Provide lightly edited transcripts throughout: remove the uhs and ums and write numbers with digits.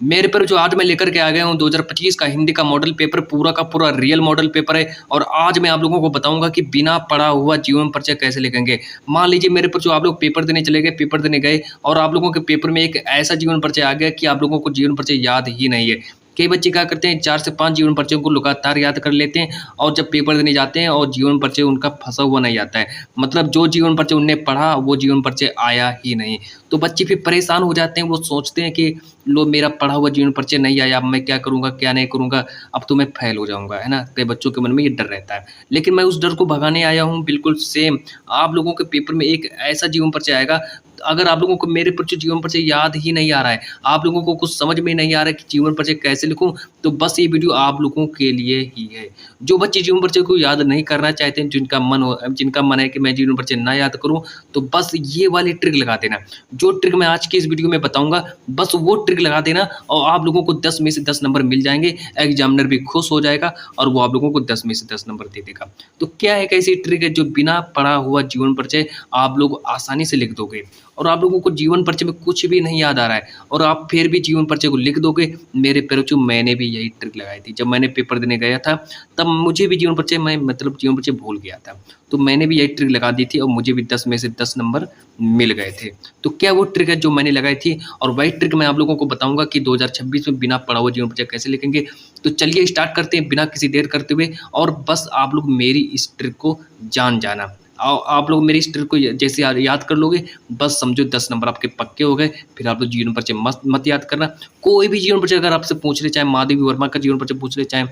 मेरे पर जो आज मैं लेकर के आ गया हूँ 2025 का हिंदी का मॉडल पेपर, पूरा का पूरा रियल मॉडल पेपर है। और आज मैं आप लोगों को बताऊंगा कि बिना पढ़ा हुआ जीवन परिचय कैसे लिखेंगे। मान लीजिए मेरे पर जो आप लोग पेपर देने चले गए, पेपर देने गए और आप लोगों के पेपर में एक ऐसा जीवन परिचय आ गया कि आप लोगों को जीवन परिचय याद ही नहीं है। कई बच्चे क्या करते हैं, 4 से 5 जीवन परिचयों को लगातार याद कर लेते हैं और जब पेपर देने जाते हैं और जीवन परिचय उनका फंसा हुआ नहीं आता है। मतलब जो जीवन परिचय उन्होंने पढ़ा वो जीवन परिचय आया ही नहीं। तो बच्चे फिर परेशान हो जाते हैं, वो सोचते हैं कि लो मेरा पढ़ा हुआ जीवन परिचय नहीं आया, अब मैं क्या करूँगा, क्या नहीं करूँगा, अब तो मैं फेल हो जाऊँगा, है ना? कई बच्चों के मन में ये डर रहता है। लेकिन मैं उस डर को भगाने आया हूँ, बिल्कुल सेम आप लोगों के पेपर में एक ऐसा जीवन परिचय आएगा। अगर आप लोगों को मेरे परिचय जीवन परिचय याद ही नहीं आ रहा है, आप लोगों को कुछ समझ में नहीं आ रहा है कि जीवन परिचय कैसे लिखूँ, तो बस ये वीडियो आप लोगों के लिए ही है। जो बच्चे जीवन परिचय को याद नहीं करना चाहते हैं, जिनका मन है कि मैं जीवन परिचय ना याद करूँ, तो बस ये वाली ट्रिक लगा देना। जो ट्रिक मैं आज की इस वीडियो में बताऊँगा, बस वो ट्रिक लगा देना और आप लोगों को 10 में से 10 नंबर मिल जाएँगे। एग्जामिनर भी खुश हो जाएगा और वो आप लोगों को 10 में से 10 नंबर दे देगा। तो क्या एक ऐसी ट्रिक है जो बिना पढ़ा हुआ जीवन परिचय आप लोग आसानी से लिख दोगे और आप लोगों को जीवन परिचय में कुछ भी नहीं याद आ रहा है और आप फिर भी जीवन परिचय को लिख दोगे। मेरे पेरोचू मैंने भी यही ट्रिक लगाई थी। जब मैंने पेपर देने गया था तब मुझे भी जीवन परिचय जीवन परिचय भूल गया था। तो मैंने भी यही ट्रिक लगा दी थी और मुझे भी 10 में से 10 नंबर मिल गए थे। तो क्या वो ट्रिक है जो मैंने लगाई थी और वही ट्रिक मैं आप लोगों को बताऊँगा कि 2026 में बिना पढ़ा हुआ जीवन परिचय कैसे लिखेंगे। तो चलिए स्टार्ट करते हैं बिना किसी देर करते हुए और बस आप लोग मेरी इस ट्रिक को जान जाना। आप लोग मेरी इस ट्रिक को जैसे याद कर लोगे, बस समझो 10 नंबर आपके पक्के हो गए। फिर आप लोग जीवन परिचय मत याद करना। कोई भी जीवन परिचय अगर आपसे पूछ ले, चाहे महादेवी वर्मा का जीवन परिचय पूछ ले, चाहे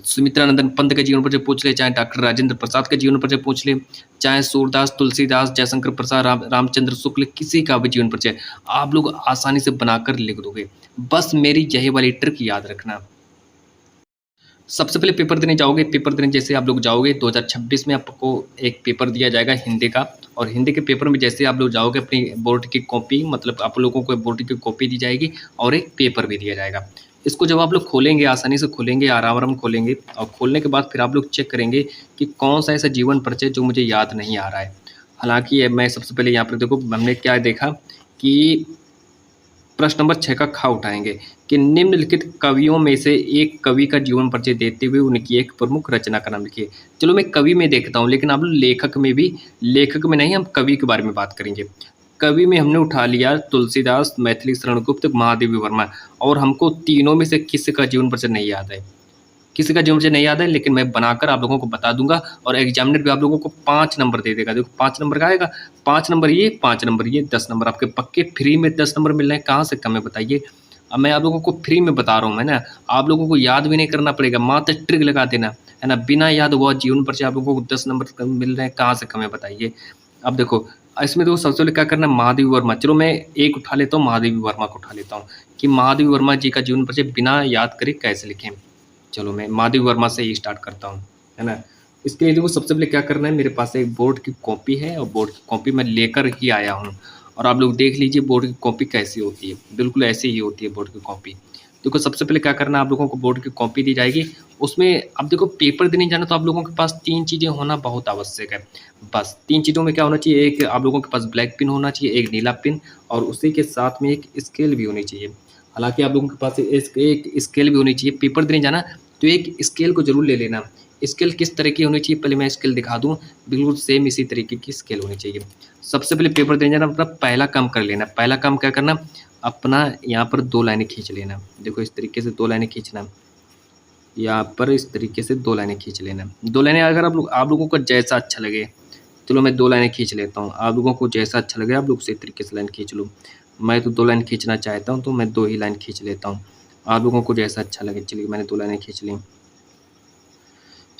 सुमित्रानंदन पंत का जीवन परिचय पूछ ले, चाहे डॉक्टर राजेंद्र प्रसाद का जीवन परिचय पूछ ले, चाहे सूरदास, तुलसीदास, जयशंकर प्रसाद, रामचंद्र शुक्ल, किसी का भी जीवन परिचय आप लोग आसानी से बनाकर लिख दोगे। बस मेरी यही वाली ट्रिक याद रखना। सबसे पहले पेपर देने जाओगे, पेपर देने जैसे आप लोग जाओगे 2026 में आपको एक पेपर दिया जाएगा हिंदी का। और हिंदी के पेपर में जैसे आप लोग जाओगे अपनी बोर्ड की कॉपी, मतलब आप लोगों को बोर्ड की कॉपी दी जाएगी और एक पेपर भी दिया जाएगा। इसको जब आप लोग खोलेंगे, आसानी से खोलेंगे, आराम आराम खोलेंगे और खोलने के बाद फिर आप लोग चेक करेंगे कि कौन सा ऐसा जीवन परिचय जो मुझे याद नहीं आ रहा है। हालांकि मैं सबसे पहले यहाँ पर देखो हमने क्या देखा कि प्रश्न नंबर 6 का खा उठाएंगे कि निम्नलिखित कवियों में से एक कवि का जीवन परिचय देते हुए उनकी एक प्रमुख रचना का नाम लिखिए। चलो मैं कवि में देखता हूँ, लेकिन आप लोग लेखक में भी, लेखक में नहीं, हम कवि के बारे में बात करेंगे। कवि में हमने उठा लिया तुलसीदास, मैथिली शरण गुप्त, महादेवी वर्मा और हमको तीनों में से किसी का जीवन परिचय नहीं याद है। किसी का जीवन परिचय नहीं याद है, लेकिन मैं बनाकर आप लोगों को बता दूंगा और एग्जामिनर भी आप लोगों को 5 नंबर दे देगा। देखो 5 नंबर का आएगा, 5 नंबर ये, 5 नंबर ये, 10 नंबर आपके पक्के फ्री में 10 नंबर मिल रहे हैं। कहाँ से कम है बताइए? अब मैं आप लोगों को फ्री में बता रहा हूँ, है ना। आप लोगों को याद भी नहीं करना पड़ेगा, मात्र ट्रिक लगा देना, है ना। बिना याद हुआ जीवन परिचय आप लोगों को 10 नंबर मिल रहे हैं, कहाँ से कम है बताइए? अब देखो इसमें देखो सबसे पहले क्या करना है, महादेवी वर्मा। चलो मैं एक उठा लेता हूँ, महादेवी वर्मा को उठा लेता हूँ कि महादेवी वर्मा जी का जीवन परिचय बिना याद करे कैसे लिखें। चलो मैं महादेवी वर्मा से ही स्टार्ट करता हूँ, है ना। इसके लिए देखो सबसे पहले क्या करना है, मेरे पास एक बोर्ड की कॉपी है और बोर्ड की कॉपी मैं लेकर ही आया हूँ और आप लोग देख लीजिए बोर्ड की कॉपी कैसी होती है। बिल्कुल ऐसे ही होती है बोर्ड की कॉपी। देखो सबसे पहले क्या करना है, आप लोगों को बोर्ड की कॉपी दी जाएगी। उसमें अब देखो पेपर देने जाना तो आप लोगों के पास 3 चीज़ें होना बहुत आवश्यक है। बस 3 चीज़ों में क्या होना चाहिए, एक आप लोगों के पास ब्लैक पेन होना चाहिए, एक नीला पेन और उसी के साथ में एक स्केल भी होनी चाहिए। हालांकि आप लोगों के पास एक स्केल भी होनी चाहिए। पेपर देने जाना तो एक स्केल को जरूर ले लेना। स्केल किस तरह की होनी चाहिए, पहले मैं स्केल दिखा दूं। बिल्कुल सेम इसी तरीके की स्केल होनी चाहिए। सबसे पहले पेपर देने जाना अपना पहला काम कर लेना। पहला काम क्या करना, अपना यहाँ पर 2 लाइनें खींच लेना। देखो इस तरीके से 2 लाइनें खींचना, यहाँ पर इस तरीके से 2 लाइनें खींच लेना। 2 लाइनें अगर आप लोगों को जैसा अच्छा लगे, चलो मैं 2 लाइनें खींच लेता हूँ। आप लोगों को जैसा अच्छा लगे आप लोग उसी तरीके से लाइन खींच लो। मैं तो 2 लाइन खींचना चाहता हूँ तो मैं 2 ही लाइन खींच लेता हूँ। आप लोगों को जैसा अच्छा लगे, चलिए मैंने 2 लाइनें खींच ली।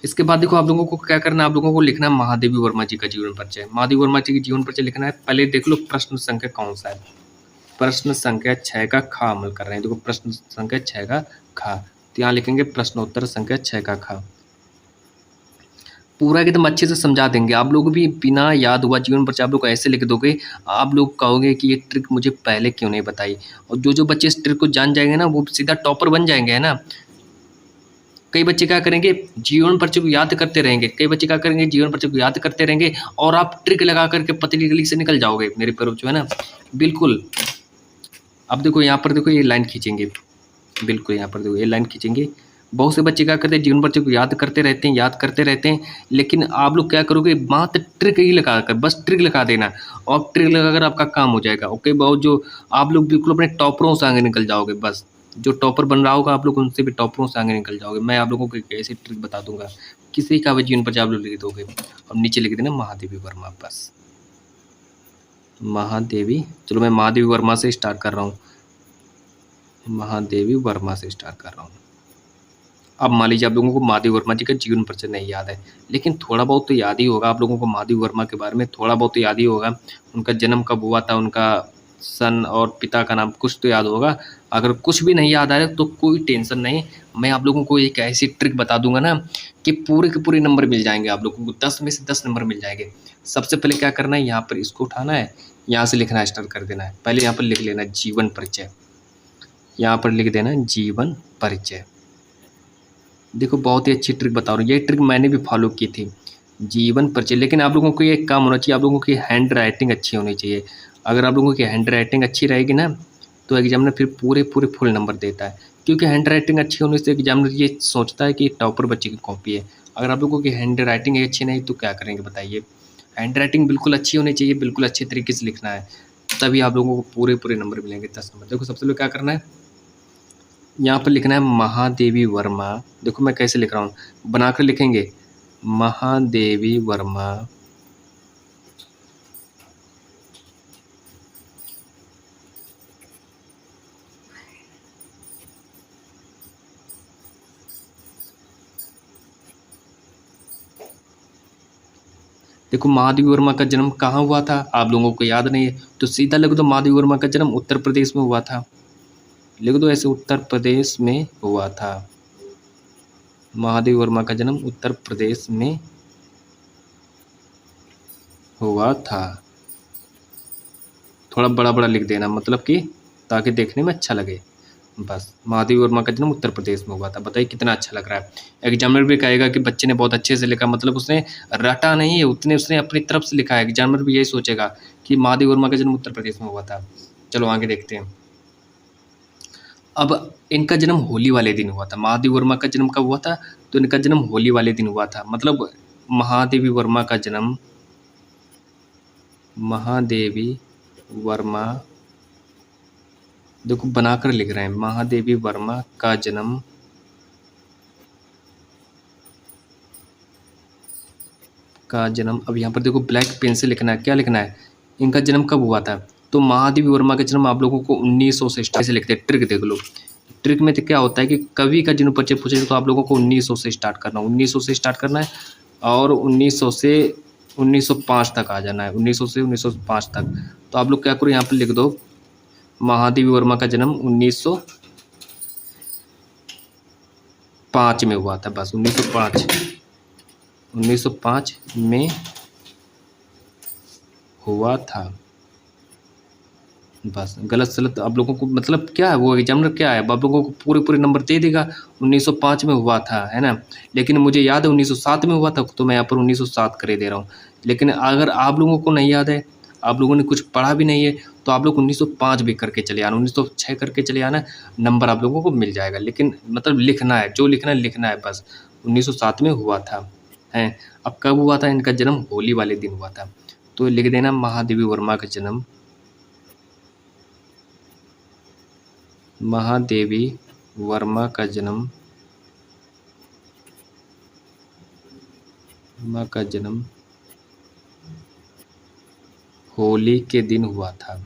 इसके बाद देखो आप लोगों को क्या करना है, आप लोगों को लिखना है महादेवी वर्मा जी का जीवन परिचय। महादेवी वर्मा जी की जीवन परिचय लिखना है। पहले देख लो प्रश्न संख्या कौन सा है। प्रश्न संख्या 6 का खा अमल कर रहे हैं। देखो प्रश्न संख्या 6 का खा, तो यहाँ लिखेंगे प्रश्नोत्तर संख्या 6 का खा। पूरा एकदम अच्छे से समझा देंगे। आप लोग भी बिना याद हुआ जीवन परिचय आप लोग ऐसे लिख दोगे, आप लोग कहोगे कि ये ट्रिक मुझे पहले क्यों नहीं बताई। और जो बच्चे इस ट्रिक को जान जाएंगे ना, वो सीधा टॉपर बन जाएंगे, है ना। कई बच्चे क्या करेंगे, जीवन परिचय को याद करते रहेंगे। कई बच्चे क्या करेंगे, जीवन परिचय को याद करते रहेंगे और आप ट्रिक लगा करके पतली गली से निकल जाओगे। मेरे पर जो है ना, बिल्कुल अब देखो यहाँ पर देखो ये लाइन खींचेंगे, बिल्कुल यहाँ पर देखो ये लाइन खींचेंगे। बहुत से बच्चे क्या करते हैं, जीवन परिचय को याद करते रहते हैं, याद करते रहते हैं, लेकिन आप लोग क्या करोगे, मात्र ट्रिक ही लगा कर, बस ट्रिक लगा देना और ट्रिक लगाकर आपका काम हो जाएगा। ओके, बहुत जो आप लोग बिल्कुल अपने टॉपरों से आगे निकल जाओगे। बस जो टॉपर बन रहा होगा आप लोग उनसे भी टॉपरों से आगे निकल जाओगे। मैं आप लोगों को एक ऐसी ट्रिक बता दूंगा, किसी का भी जीवन परिचय आप लोग लिख दोगे और नीचे लिख देना महादेवी वर्मा। बस महादेवी, चलो मैं महादेवी वर्मा से स्टार्ट कर रहा हूँ, महादेवी वर्मा से स्टार्ट कर रहा हूँ। अब मान लीजिए आप लोगों को महादेवी वर्मा जी का जीवन परिचय नहीं याद है, लेकिन थोड़ा बहुत तो याद ही होगा आप लोगों को महादेवी वर्मा के बारे में, थोड़ा बहुत तो याद ही होगा। उनका जन्म कब हुआ था, उनका सन और पिता का नाम कुछ तो याद होगा। अगर कुछ भी नहीं याद आ रहा है तो कोई टेंशन नहीं, मैं आप लोगों को एक ऐसी ट्रिक बता दूंगा ना कि पूरे के पूरे नंबर मिल जाएंगे आप लोगों को, 10 में से 10 नंबर मिल जाएंगे। सबसे पहले क्या करना है, यहाँ पर इसको उठाना है, यहाँ से लिखना स्टार्ट कर देना है। पहले यहाँ पर लिख लेना जीवन परिचय, यहाँ पर लिख देना जीवन परिचय। देखो बहुत ही अच्छी ट्रिक बता रहा हूँ, ये ट्रिक मैंने भी फॉलो की थी, जीवन परिचय। लेकिन आप लोगों को ये काम होना चाहिए, आप लोगों की हैंड राइटिंग अच्छी होनी चाहिए। अगर आप लोगों की हैंड राइटिंग अच्छी रहेगी ना तो एग्जामिनर फिर पूरे पूरे फुल नंबर देता है, क्योंकि हैंड राइटिंग अच्छी होने से एग्जामिनर ये सोचता है कि टॉपर बच्चे की कॉपी है। अगर आप लोगों की हैंड राइटिंग अच्छी नहीं तो क्या करेंगे बताइए। हैंड राइटिंग बिल्कुल अच्छी होनी चाहिए, बिल्कुल अच्छे तरीके से लिखना है, तभी आप लोगों को पूरे पूरे नंबर मिलेंगे, 10 नंबर। देखो सबसे पहले क्या करना है, यहाँ पर लिखना है महादेवी वर्मा। देखो मैं कैसे लिख रहा हूँ, बनाकर लिखेंगे महादेवी वर्मा, देखो महादेवी वर्मा का जन्म कहाँ हुआ था आप लोगों को याद नहीं है तो सीधा लिख दो महादेवी वर्मा का जन्म उत्तर प्रदेश में हुआ था, लिख दो ऐसे उत्तर प्रदेश में हुआ था। महादेवी वर्मा का जन्म उत्तर प्रदेश में हुआ था। थोड़ा बड़ा बड़ा लिख देना, मतलब कि ताकि देखने में अच्छा लगे। बस महादेवी वर्मा का जन्म उत्तर प्रदेश में हुआ था। बताइए कितना अच्छा लग रहा है। एग्जामिनर भी कहेगा कि बच्चे ने बहुत अच्छे से लिखा, मतलब उसने रटा नहीं है, उतने उसने अपनी तरफ से लिखा है। एग्जामिनर भी यही सोचेगा कि महादेवी वर्मा का जन्म उत्तर प्रदेश में हुआ था। चलो आगे देखते हैं। अब इनका जन्म होली वाले दिन हुआ था। महादेवी वर्मा का जन्म कब हुआ था, तो इनका जन्म होली वाले दिन हुआ था। मतलब महादेवी वर्मा का जन्म, महादेवी वर्मा, देखो बनाकर लिख रहे हैं, महादेवी वर्मा का जन्म अब यहाँ पर देखो ब्लैक पेन से लिखना है, क्या लिखना है, इनका जन्म कब हुआ था। तो महादेवी वर्मा का जन्म आप लोगों को 1900 से स्टार्ट से लिखते हैं। ट्रिक देख लो, ट्रिक में तो क्या होता है कि कवि का जन्म परिचय पूछे तो आप लोगों को 1900 से स्टार्ट करना है, 1900 से स्टार्ट करना है और 1900 से 1905 तक आ जाना है, 1900 से 1905 तक। तो आप लोग क्या करो, यहाँ पर लिख दो महादेवी वर्मा का जन्म 1905 में हुआ था। बस 1905 में हुआ था। बस गलत सलत आप लोगों को मतलब क्या है, वो एग्जामिनर क्या है, आप लोगों को पूरे पूरे नंबर दे देगा। 1905 में हुआ था, है ना, लेकिन मुझे याद है 1907 में हुआ था, तो मैं यहाँ पर 1907 करे दे रहा हूँ। लेकिन अगर आप लोगों को नहीं याद है, आप लोगों ने कुछ पढ़ा भी नहीं है, तो आप लोग 1905 भी करके चले आना, 1906 करके चले आना, नंबर आप लोगों को मिल जाएगा। लेकिन मतलब लिखना है, जो लिखना है लिखना है बस। 1907 में हुआ था, है। अब कब हुआ था इनका जन्म, होली वाले दिन हुआ था। तो लिख देना महादेवी वर्मा का जन्म, महादेवी वर्मा का जन्म, होली के दिन हुआ था।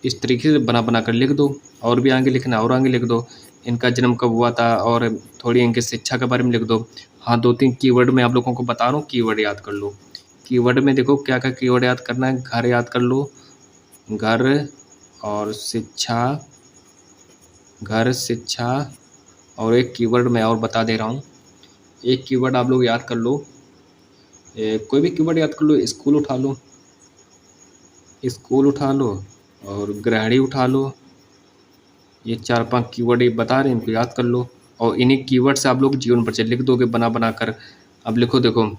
इस तरीके से बना बना कर लिख दो, और भी आगे लिखना, और आगे लिख दो इनका जन्म कब हुआ था, और थोड़ी इनकी शिक्षा के बारे में लिख दो। हाँ, 2-3 कीवर्ड मैं आप लोगों को बता रहा हूँ, कीवर्ड याद कर लो। कीवर्ड में देखो क्या क्या कीवर्ड याद करना है, घर याद कर लो, घर और शिक्षा, घर शिक्षा, और एक कीवर्ड मैं और बता दे रहा हूँ, एक कीवर्ड आप लोग याद कर लो, कोई भी कीवर्ड याद कर लो, स्कूल उठा लो, स्कूल उठा लो, और गृहिणी उठा लो, ये 4-5 कीवर्ड ये बता रहे हैं, इनको याद कर लो और इन्हीं कीवर्ड से आप लोग जीवन परिचय लिख दोगे बना बना कर। अब लिखो, देखो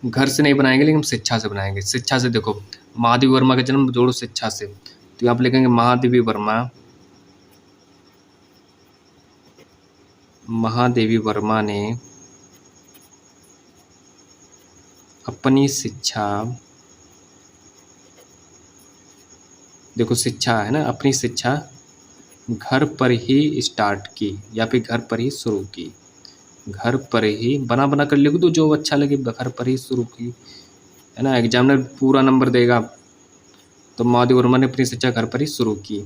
घर से नहीं बनाएंगे लेकिन शिक्षा से बनाएंगे। शिक्षा से देखो, महादेवी वर्मा का जन्म जोड़ो शिक्षा से, तो यहाँ पे लिखेंगे महादेवी वर्मा, महादेवी वर्मा ने अपनी शिक्षा, देखो शिक्षा है ना, अपनी शिक्षा घर पर ही स्टार्ट की या फिर घर पर ही शुरू की। घर पर ही बना बना कर लिख दो, जो अच्छा लगे, घर पर ही शुरू की, है ना। एग्जामिनर पूरा नंबर देगा, तो महादेवी वर्मा ने अपनी शिक्षा घर पर ही शुरू की।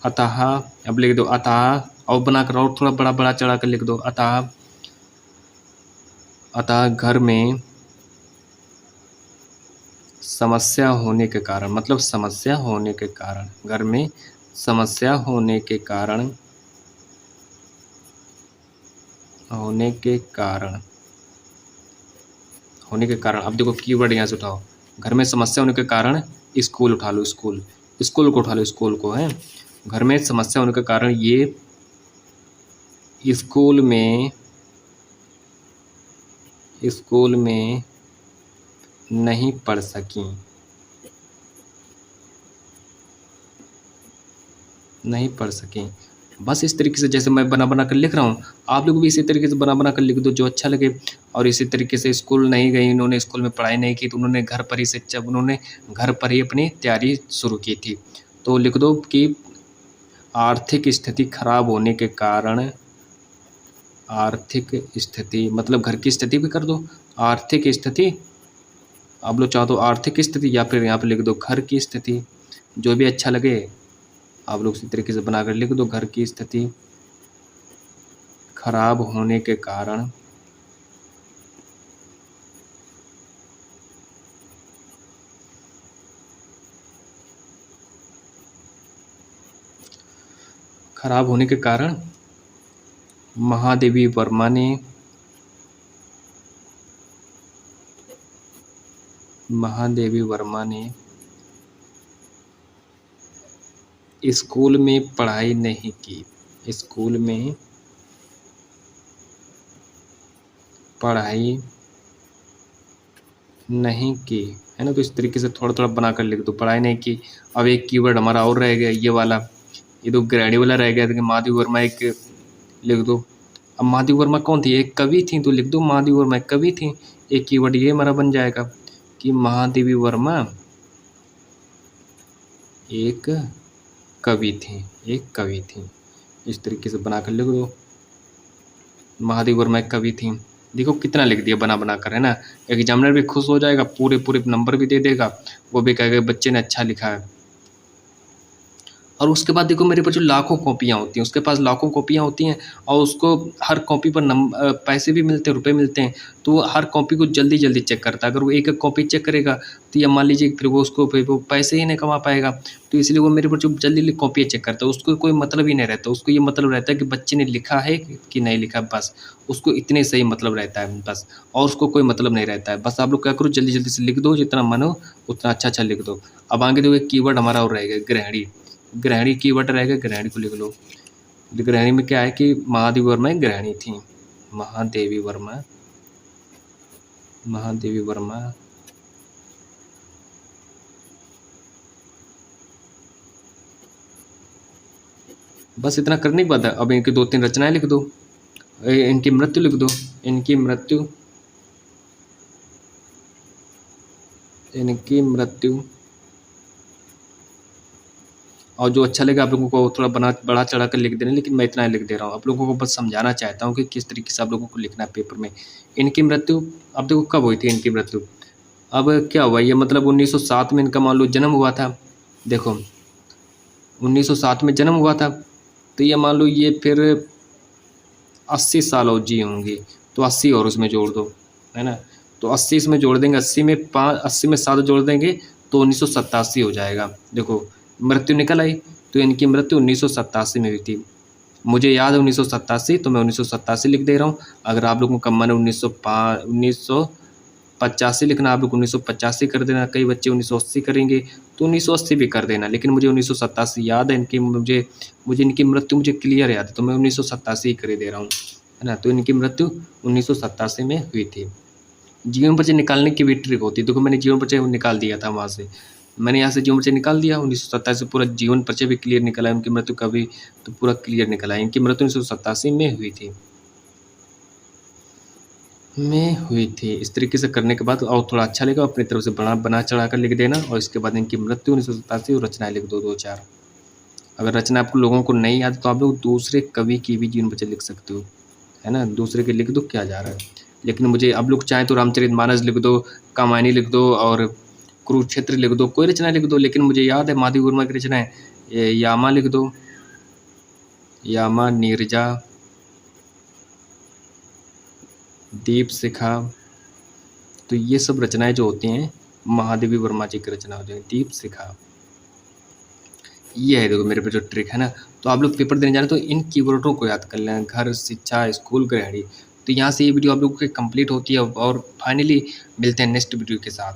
अतः, अब लिख दो अतः, और बनाकर और थोड़ा बड़ा बड़ा चढ़ा कर लिख दो, अतः, अतः घर में समस्या होने के कारण, मतलब समस्या होने के कारण, घर में समस्या होने के कारण, होने के कारण, होने के कारण, अब देखो कीवर्ड यहाँ से उठाओ, घर में समस्या होने के कारण स्कूल उठा लो, स्कूल, स्कूल को उठा लो, स्कूल को है। घर में समस्या होने के कारण ये स्कूल में, स्कूल में नहीं पढ़ सकी, नहीं पढ़ सकी। बस इस तरीके से जैसे मैं बना बना कर लिख रहा हूँ, आप लोग भी इसी तरीके से बना बना कर लिख दो, जो अच्छा लगे। और इसी तरीके से स्कूल नहीं गई, इन्होंने स्कूल में पढ़ाई नहीं की, तो उन्होंने घर पर ही शिक्षा, उन्होंने घर पर ही अपनी तैयारी शुरू की थी। तो लिख दो कि आर्थिक स्थिति खराब होने के कारण, आर्थिक स्थिति मतलब घर की स्थिति भी कर दो, आर्थिक स्थिति, आप लोग चाहो तो आर्थिक स्थिति या फिर यहाँ पे लिख दो घर की स्थिति, जो भी अच्छा लगे आप लोग इसी तरीके से बनाकर लिख दो। घर की स्थिति खराब होने के कारण, खराब होने के कारण महादेवी वर्मा ने, महादेवी वर्मा ने स्कूल में पढ़ाई नहीं की, स्कूल में पढ़ाई नहीं की, है ना। तो इस तरीके से थोड़ा थोड़ा बनाकर लिख दो, पढ़ाई नहीं की। अब एक कीवर्ड हमारा और रह गया, ये वाला, ये तो ग्रैडी वाला रह गया था, महादेवी वर्मा एक लिख दो। अब महादेवी वर्मा कौन थी, एक कवि थी, तो लिख दो महादेवी वर्मा एक कवि थी। एक कीवर्ड ये हमारा बन जाएगा कि महादेवी वर्मा एक कवि थी, एक कवि थी। इस तरीके से बनाकर लिख दो, महादेवी वर्मा एक कवि थी। देखो कितना लिख दिया बना बना कर, है ना। एग्जामिनर भी खुश हो जाएगा, पूरे पूरे नंबर भी दे देगा, वो भी कहेगा बच्चे ने अच्छा लिखा है। और उसके बाद देखो मेरे पास जो लाखों कॉपियाँ होती हैं, उसके पास लाखों कॉपियाँ होती हैं, और उसको हर कॉपी पर पैसे भी मिलते हैं, रुपए मिलते हैं। तो वो हर कॉपी को जल्दी जल्दी चेक करता है। अगर वो एक एक कॉपी चेक करेगा तो या मान लीजिए फिर वो उसको फिर वो पैसे ही नहीं कमा पाएगा। तो इसलिए वो मेरे पर जो जल्दी जल्दी कॉपियाँ चेक करता है, उसको कोई मतलब ही नहीं रहता। उसको ये मतलब रहता है कि बच्चे ने लिखा है कि नहीं लिखा, बस उसको इतने सही मतलब रहता है बस, और उसको कोई मतलब नहीं रहता है। बस आप लोग क्या करो, जल्दी जल्दी से लिख दो, जितना मन हो उतना अच्छा अच्छा लिख दो। अब आगे देखो एक कीवर्ड हमारा और रहेगा, गृहिणी। गृहिणी कीवर्ड रहेगा, गृहिणी को लिख लो। गृहिणी में क्या है कि महादेवी वर्मा एक गृहिणी थी, महादेवी वर्मा, महादेवी वर्मा बस इतना करने के बाद अब इनकी 2-3 रचनाएं लिख दो, इनकी मृत्यु लिख दो, इनकी मृत्यु, इनकी मृत्यु। और जो अच्छा लगे आप लोगों को थोड़ा बड़ा चढ़ा कर लिख देना, लेकिन मैं इतना ही लिख दे रहा हूँ। आप लोगों को बस समझाना चाहता हूँ कि किस तरीके से आप लोगों को लिखना है पेपर में। इनकी मृत्यु, अब देखो कब हुई थी इनकी मृत्यु। अब क्या हुआ, ये मतलब 1907 में इनका मान लो जन्म हुआ था। देखो 1907 में जन्म हुआ था, तो ये मान लो ये फिर 80 साल और जी होंगी, तो 80 और उसमें जोड़ दो, है ना। तो 80 इसमें जोड़ देंगे, 80 में 7 जोड़ देंगे तो 1987 हो जाएगा। देखो मृत्यु निकल आई, तो इनकी मृत्यु 1987 में हुई थी। मुझे याद है 1987, तो मैं 1987 लिख दे रहा हूँ। अगर आप लोगों का मन है 1905, 85 लिखना, आप लोग 1985 कर देना। कई बच्चे 1980 करेंगे तो 1980 भी कर देना, लेकिन मुझे 1987 याद है इनकी, मुझे इनकी मृत्यु मुझे क्लियर याद है, तो मैं 1987 कर ही दे रहा हूँ, है ना। तो इनकी मृत्यु 1987 में हुई थी। जीवन परिचय निकालने की भी ट्रिक होती है। देखो मैंने जीवन परिचय निकाल दिया था वहाँ से, मैंने यहाँ से जीवन परिचय निकाल दिया 1987 से, पूरा जीवन परिचय भी क्लियर निकला है, उनकी मृत्यु का भी तो पूरा क्लियर निकला है। इनकी मृत्यु 1987 में हुई थी, इस तरीके से करने के बाद और थोड़ा अच्छा लगेगा, अपनी तरफ से बना चढ़ा कर लिख देना, और इसके बाद इनकी मृत्यु 1987 और रचनाएं लिख दो 2-4। अगर रचना आपको लोगों को नहीं याद तो आप लोग दूसरे कवि की भी जीवन परिचय लिख सकते हो, है ना। दूसरे के लिख दो, क्या जा रहा है। लेकिन मुझे आप लोग चाहें तो रामचरितमानस लिख दो, कामायनी लिख दो, और कुरुक्षेत्र लिख दो, कोई रचना लिख दो। लेकिन मुझे याद है माधवी वर्मा की रचनाएं, यामा लिख दो, यामा, नीरजा, दीप शिखा, तो ये सब रचनाएं जो होती हैं महादेवी वर्मा जी की रचना होती है। दीप शिखा, ये है देखो मेरे पे जो ट्रिक है ना। तो आप लोग पेपर देने जा रहे हैं तो इन कीवर्डों को याद कर लें, घर, शिक्षा, स्कूल, गृहिणी। तो यहाँ से ये वीडियो आप लोगों की कंप्लीट होती है, और फाइनली मिलते हैं नेक्स्ट वीडियो के साथ।